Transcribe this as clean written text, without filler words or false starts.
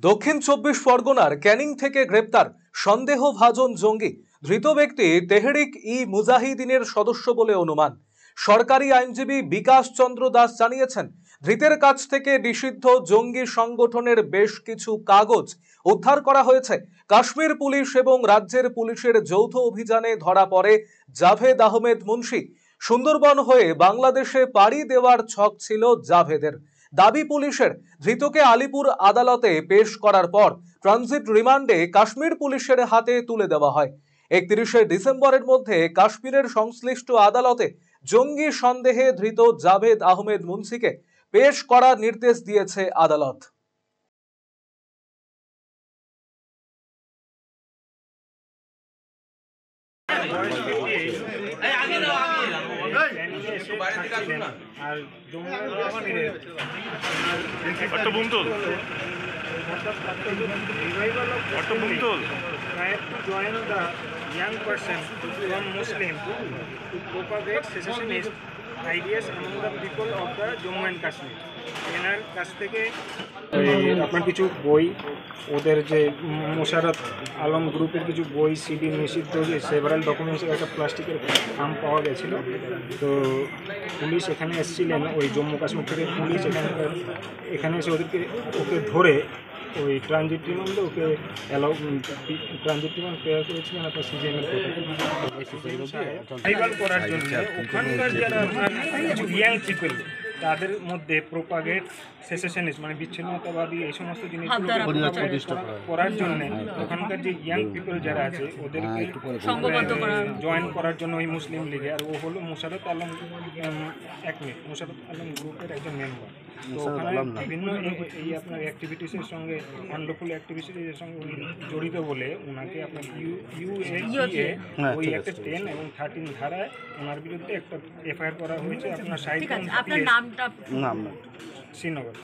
দক্ষিণ চব্বিশ পরগনার ক্যানিং থেকে গ্রেপ্তার সন্দেহভাজন জঙ্গি। ধৃত ব্যক্তি তেহরিক ই মুজাহিদিনের সদস্য বলে অনুমান। সরকারি আইনজীবী বিকাশ চন্দ্র দাস জানিয়েছেন, ধৃতের কাছ থেকে নিষিদ্ধ জঙ্গি সংগঠনের বেশ কিছু কাগজ উদ্ধার করা হয়েছে। কাশ্মীর পুলিশ এবং রাজ্যের পুলিশের যৌথ অভিযানে ধরা পড়ে জাভেদ আহমেদ মুন্সি। সুন্দরবন হয়ে বাংলাদেশে পাড়ি দেওয়ার ছক ছিল জাভেদের। দাবি পুলিশের, ধৃতকে আলিপুর আদালতে পেশ করার পর ট্রানজিট রিমান্ডে কাশ্মীর পুলিশের হাতে তুলে দেওয়া হয়। 31শে ডিসেম্বরের মধ্যে কাশ্মীরের সংশ্লিষ্ট আদালতে জঙ্গি সন্দেহে ধৃত জাভেদ আহমেদ মুন্সিকে পেশ করার নির্দেশ দিয়েছে আদালত। আর join the young person from Muslim to propagate secessionist ideas among the people of the Jammu and Kashmir. এনার কাছ থেকে আপনার কিছু বই, ওদের যে মোশাররফ আলম গ্রুপের কিছু বই, সিডি, নিষিদ্ধ যে সেভারাল ডকুমেন্টসের একটা প্লাস্টিকের খাম পাওয়া গেছিল। তো পুলিশ এখানে এসেছিলেন, ওই জম্মু কাশ্মীর থেকে পুলিশ এখানে এসে ওকে ধরে ওই ট্রানজিট রিমান্ডে ওকে ট্রানজিট রিমান্ড প্রেয়ার করেছিলেন আপনার সিজিএমের সার্ভাইভাল করার জন্য। ওখানকার যারা আপনার কিছু ইয়াং পিপল, তাদের মধ্যে প্রোপাগেট সেসেশনিস্ট মানে বিচ্ছিন্নতাবাদী এই সমস্ত জিনিসগুলো করার জন্য ওখানকার যে ইয়াং পিপল যারা আছে ওদেরকে জয়েন করার জন্য ওই মুসলিম লীগে। আর ও হলো মোশাররফ আলম মোশাররফ আলম গ্রুপের একজন মেম্বার। তো ওখানে বিভিন্ন এই আপনার অ্যাক্টিভিটিসের সঙ্গে, আনলফুল অ্যাক্টিভিটিসের সঙ্গে উনি জড়িত বলে ওনাকে আপনার ইউএপিএ ওই একটা 10 এবং 13 ধারায় ওনার বিরুদ্ধে একটা এফআইআর করা হয়েছে আপনার সাইড শ্রীনগর।